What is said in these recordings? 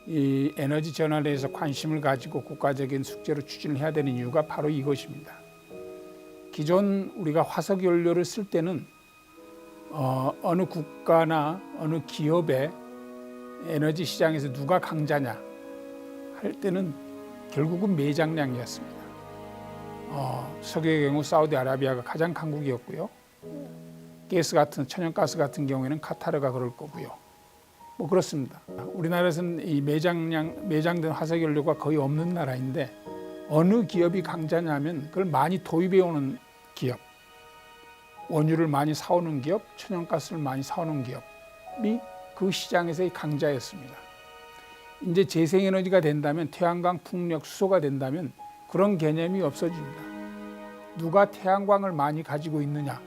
이 에너지 전환에 대해서 관심을 가지고 국가적인 숙제로 추진을 해야 되는 이유가 바로 이것입니다. 기존 우리가 화석 연료를 쓸 때는 어느 국가나 어느 기업의 에너지 시장에서 누가 강자냐 할 때는 결국은 매장량이었습니다. 석유의 경우 사우디아라비아가 가장 강국이었고요. 가스 같은 천연가스 같은 경우에는 카타르가 그럴 거고요. 뭐 그렇습니다. 우리나라에서는 이 매장된 화석 연료가 거의 없는 나라인데 어느 기업이 강자냐면 그걸 많이 도입해 오는 기업, 원유를 많이 사오는 기업, 천연가스를 많이 사오는 기업이 그 시장에서의 강자였습니다. 이제 재생에너지가 된다면 태양광, 풍력, 수소가 된다면 그런 개념이 없어집니다. 누가 태양광을 많이 가지고 있느냐?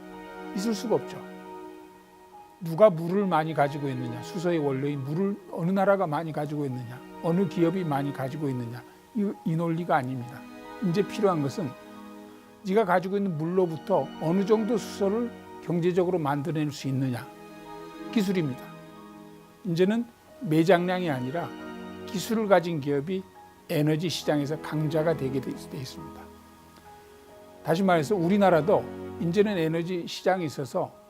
있을 수가 없죠. 누가 물을 많이 가지고 있느냐? 수소의 원료인 물을 어느 나라가 많이 가지고 있느냐? 어느 기업이 많이 가지고 있느냐? 이 논리가 아닙니다. 이제 필요한 것은 네가 가지고 있는 물로부터 어느 정도 수소를 경제적으로 만들어낼 수 있느냐? 기술입니다. 이제는 매장량이 아니라 기술을 가진 기업이 에너지 시장에서 강자가 되게 돼 있습니다. 다시 말해서 우리나라도 이제는 에너지 시장에 있어서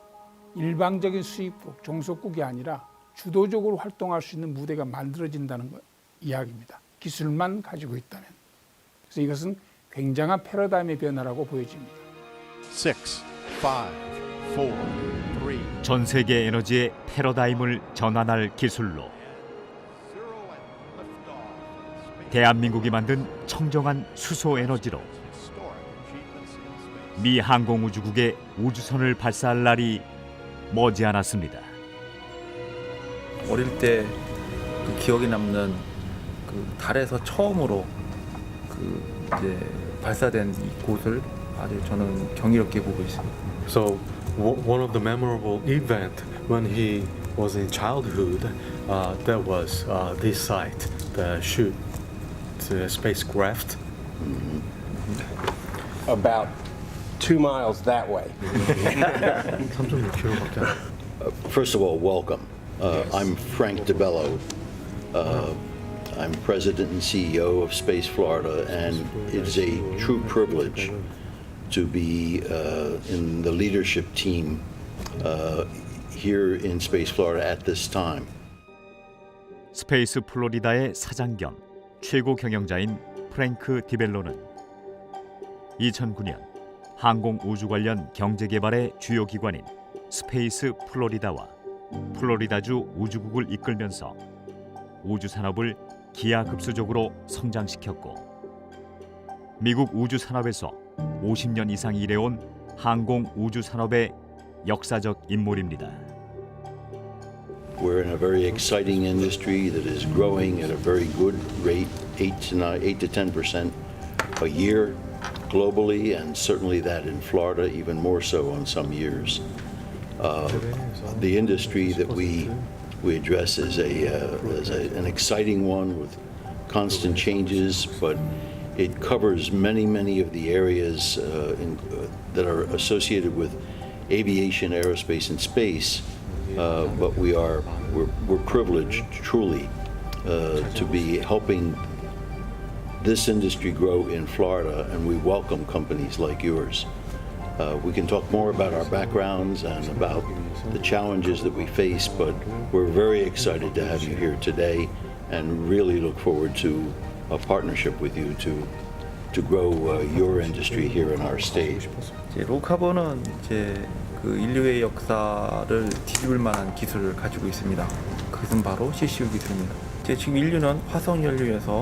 일방적인 수입국, 종속국이 아니라 주도적으로 활동할 수 있는 무대가 만들어진다는 이야기입니다. 기술만 가지고 있다면. 그래서 이것은 굉장한 패러다임의 변화라고 보여집니다. 6, 5, 4, 3. 전 세계 에너지의 패러다임을 전환할 기술로 대한민국이 만든 청정한 수소 에너지로 미 항공우주국의 우주선을 발사할 날이 머지않았습니다. 어릴 때 그 기억에 남는 그 달에서 처음으로 그 이제 발사된 이 곳을 아주 저는 경이롭게 보고 있습니다. So one of the memorable event when he was in childhood, that was this site, the shoot spacecraft. About 2 miles that way. 3.6km밖에 안. First of all, welcome. I'm Frank DeBello. I'm president and CEO of Space Florida, and it's a true privilege to be in the leadership team here in Space Florida at this time. 스페이스 플로리다의 사장 겸 최고 경영자인 프랭크 디벨로는 2009년 항공 우주 관련 경제 개발의 주요 기관인 스페이스 플로리다와 플로리다주 우주국을 이끌면서 우주 산업을 기하급수적으로 성장시켰고 미국 우주 산업에서 50년 이상 일해온 항공 우주 산업의 역사적 인물입니다. We're in a very exciting industry that is growing at a very good rate, 8 to 10% a year globally, and certainly that in Florida, even more so on some years. The industry that we address is an exciting one with constant changes, but it covers many of the areas that are associated with aviation, aerospace, and space. But we're privileged truly to be helping this industry grow in Florida, and we welcome companies like yours. We can talk more about our backgrounds and about the challenges that we face, but we're very excited to have you here today and really look forward to a partnership with you to grow your industry here in our state. 로카버는 이제 그 인류의 역사를 뒤집을 만한 기술을 가지고 있습니다. 그것은 바로 CCU 기술입니다. 이제 지금 인류는 화석 연료에서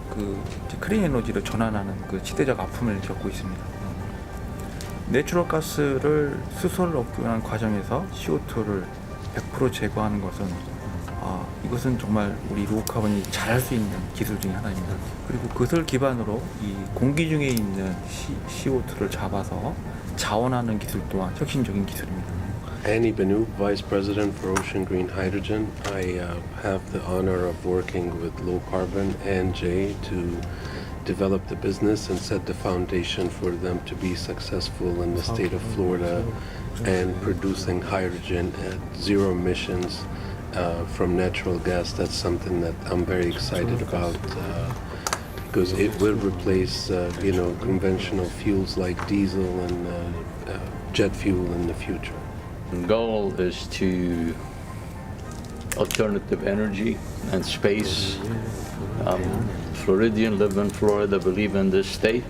그 클린 에너지를 전환하는 그 시대적 아픔을 겪고 있습니다. 내추럴 가스를 수소를 얻기 위한 과정에서 CO2를 100% 제거하는 것은 이것은 정말 우리 로우카본이 잘할 수 있는 기술 중에 하나입니다. 그리고 그것을 기반으로 이 공기 중에 있는 CO2를 잡아서 자원하는 기술 또한 혁신적인 기술입니다. Annie Benoop, Vice President for Ocean Green Hydrogen. I have the honor of working with Low Carbon and Jay to develop the business and set the foundation for them to be successful in the state of Florida and producing hydrogen at zero emissions from natural gas. That's something that I'm very excited about because it will replace, conventional fuels like diesel and jet fuel in the future. The goal is to alternative energy and space. Floridian, live in Florida, believe in this state,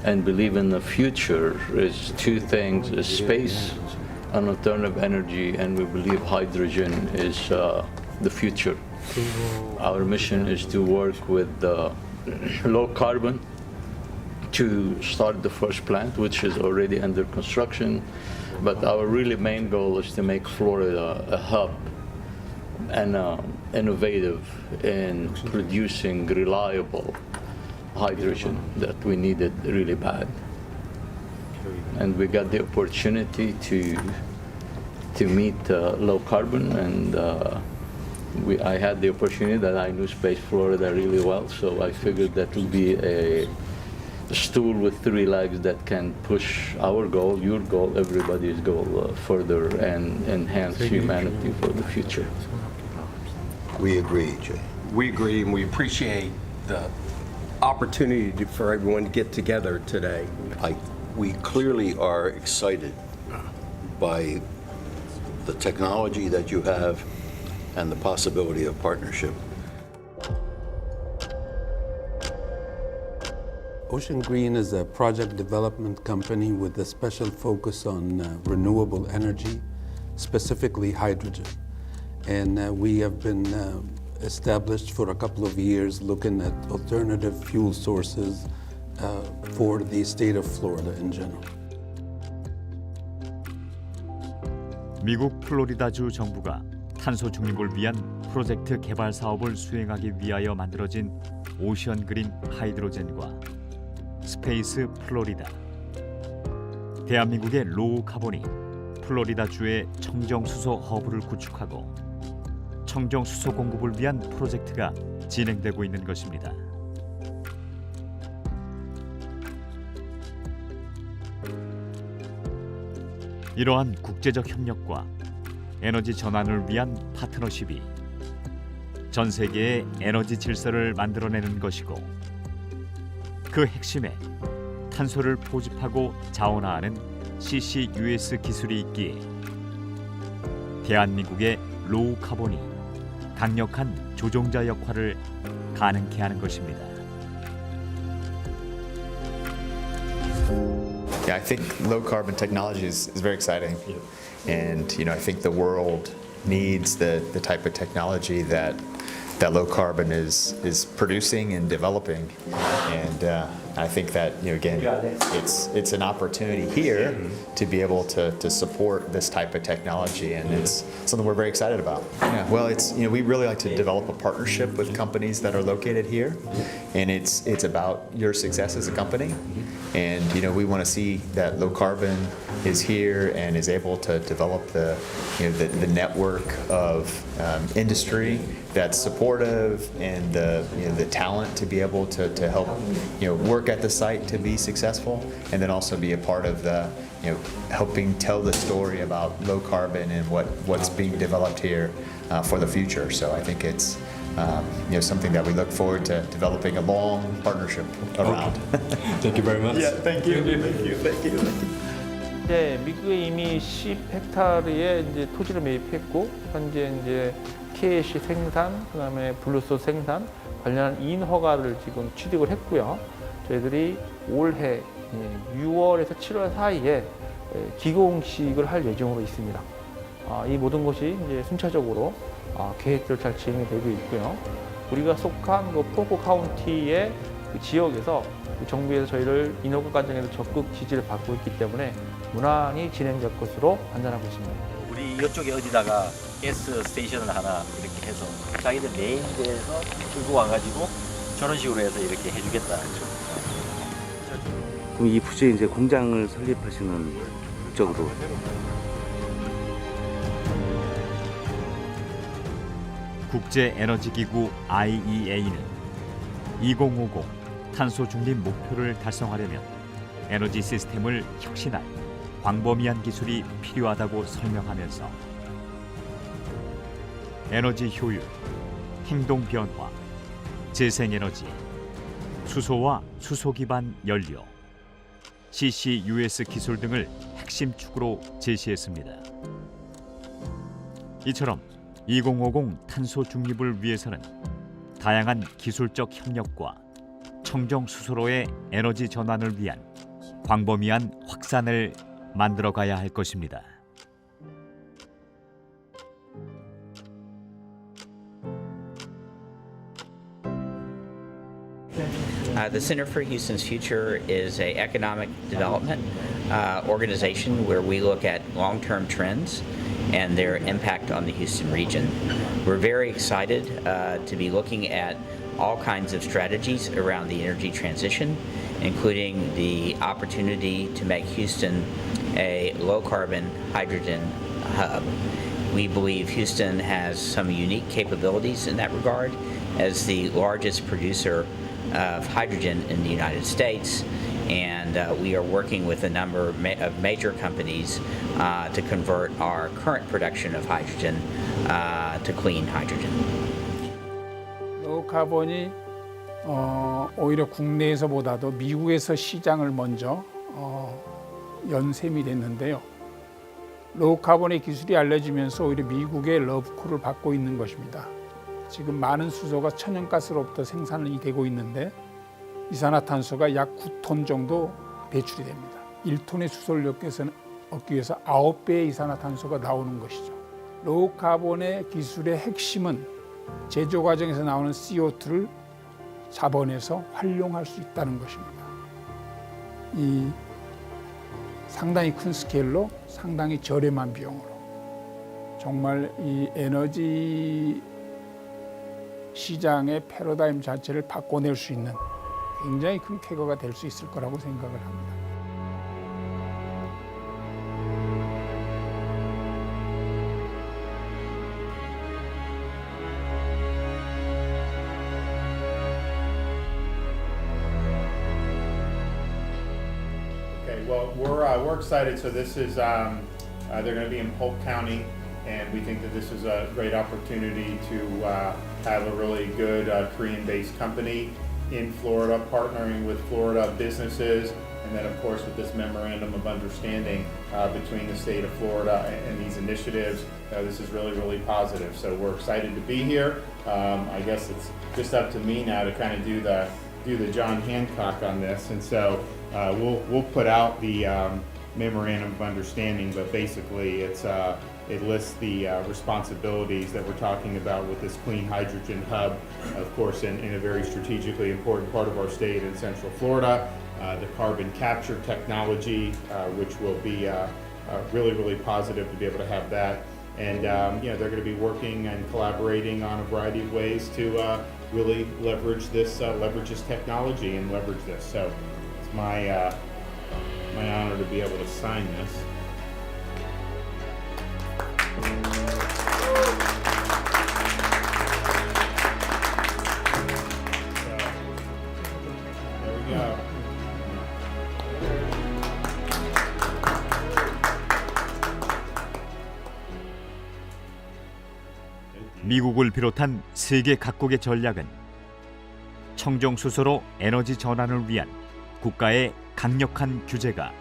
and believe in the future is two things: is space and alternative energy, and we believe hydrogen is the future. Our mission is to work with low carbon to start the first plant, which is already under construction. But our really main goal is to make Florida a hub and innovative in producing reliable hydrogen that we needed really bad. And we got the opportunity to meet low carbon, and I had the opportunity that I knew Space Florida really well, so I figured that would be a stool with three legs that can push our goal, your goal, everybody's goal further and enhance humanity for the future. We agree, Jay. We agree, and we appreciate the opportunity for everyone to get together today. We clearly are excited by the technology that you have and the possibility of partnership. Ocean Green is a project development company with a special focus on renewable energy, specifically hydrogen. And we have been established for a couple of years looking at alternative fuel sources for the state of Florida in general. 미국 플로리다주 정부가 탄소 중립을 위한 프로젝트 개발 사업을 수행하기 위하여 만들어진 오션 그린 하이드로젠과 스페이스 플로리다. 대한민국의 로우 카본이 플로리다주의 청정수소 허브를 구축하고 청정수소 공급을 위한 프로젝트가 진행되고 있는 것입니다. 이러한 국제적 협력과 에너지 전환을 위한 파트너십이 전 세계의 에너지 질서를 만들어내는 것이고, 그 핵심에 탄소를 포집하고 자원화하는 CCUS 기술이 있기에 대한민국의 로우 카본이 강력한 조종자 역할을 가능케 하는 것입니다. Yeah, I think low carbon technology is very exciting. And I think the world needs the type of technology that low carbon is producing and developing. And I think that again, it's an opportunity here to be able to support this type of technology, and it's something we're very excited about. Yeah, well, it's we really like to develop a partnership with companies that are located here, and it's about your success as a company. And we want to see that low carbon is here and is able to develop the network of industry that's supportive, and the talent to be able to help work at the site to be successful, and then also be a part of the helping tell the story about low carbon and what's being developed here for the future. So I think it's something that we look forward to developing a long partnership around. Thank you very much. Yeah, thank you. Thank you. 이제 미국에 이미 10헥타르의 이제 토지를 매입했고, 현재 이제 KC 생산, 그다음에 블루소 생산 관련한 인허가를 지금 취득을 했고요. 저희들이 올해 6월에서 7월 사이에 기공식을 할 예정으로 있습니다. 이 모든 것이 이제 순차적으로 계획대로 잘 진행이 되고 있고요. 우리가 속한 포코 카운티의 그 지역에서 정부에서 저희를 인허가 과정에서 적극 지지를 받고 있기 때문에 무난히 진행될 것으로 판단하고 있습니다. 우리 이쪽에 어디다가 가스 스테이션을 하나 이렇게 해서 자기들 메인 데에서 끌고 와가지고 저런 식으로 해서 이렇게 해주겠다. 그럼 이 부지에 이제 공장을 설립하시는 목적으로? 국제에너지기구 IEA는 2050 탄소 중립 목표를 달성하려면 에너지 시스템을 혁신할 광범위한 기술이 필요하다고 설명하면서 에너지 효율, 행동 변화, 재생에너지, 수소와 수소 기반 연료, CCUS 기술 등을 핵심 축으로 제시했습니다. 이처럼 2050 탄소 중립을 위해서는 다양한 기술적 협력과 청정 수소로의 에너지 전환을 위한 광범위한 확산을 만들어가야 할 것입니다. The Center for Houston's Future is an economic development organization where we look at long-term trends and their impact on the Houston region. We're very excited to be looking at all kinds of strategies around the energy transition, including the opportunity to make Houston a low-carbon hydrogen hub. We believe Houston has some unique capabilities in that regard as the largest producer of hydrogen in the United States, and we are working with a number of major companies to convert our current production of hydrogen to clean hydrogen. 로우카본이 오히려 국내에서보다도 미국에서 시장을 먼저 연 셈이 됐는데요. 로우카본의 기술이 알려지면서 오히려 미국의 러브콜을 받고 있는 것입니다. 지금 많은 수소가 천연가스로부터 생산이 되고 있는데 이산화탄소가 약 9톤 정도 배출이 됩니다. 1톤의 수소를 얻기 위해서 9배의 이산화탄소가 나오는 것이죠. 로우카본의 기술의 핵심은 제조 과정에서 나오는 CO2를 잡아내서 활용할 수 있다는 것입니다. 이 상당히 큰 스케일로 상당히 저렴한 비용으로 정말 이 에너지 시장의 패러다임 자체를 바꿔낼 수 있는 굉장히 큰 쾌거가 될 수 있을 거라고 생각을 합니다. Okay, well, we're excited. So this is they're going to be in Polk County, and we think that this is a great opportunity to have a really good Korean-based company in Florida, partnering with Florida businesses, and then of course with this memorandum of understanding between the state of Florida and these initiatives. This is really, really positive. So we're excited to be here. I guess it's just up to me now to kind of do the John Hancock on this, and so we'll put out the memorandum of understanding, but basically it lists the responsibilities that we're talking about with this clean hydrogen hub, of course, in a very strategically important part of our state in Central Florida, the carbon capture technology, which will be really, really positive to be able to have that. And they're going to be working and collaborating on a variety of ways to really leverage this technology and leverage this. So it's my honor to be able to sign this. 미국을 비롯한 세계 각국의 전략은 청정수소로 에너지 전환을 위한 국가의 강력한 규제가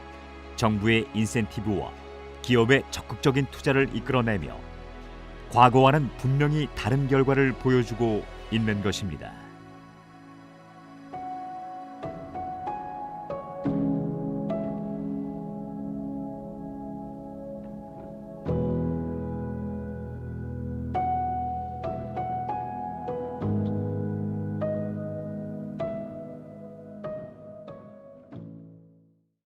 정부의 인센티브와 기업의 적극적인 투자를 이끌어내며 과거와는 분명히 다른 결과를 보여주고 있는 것입니다.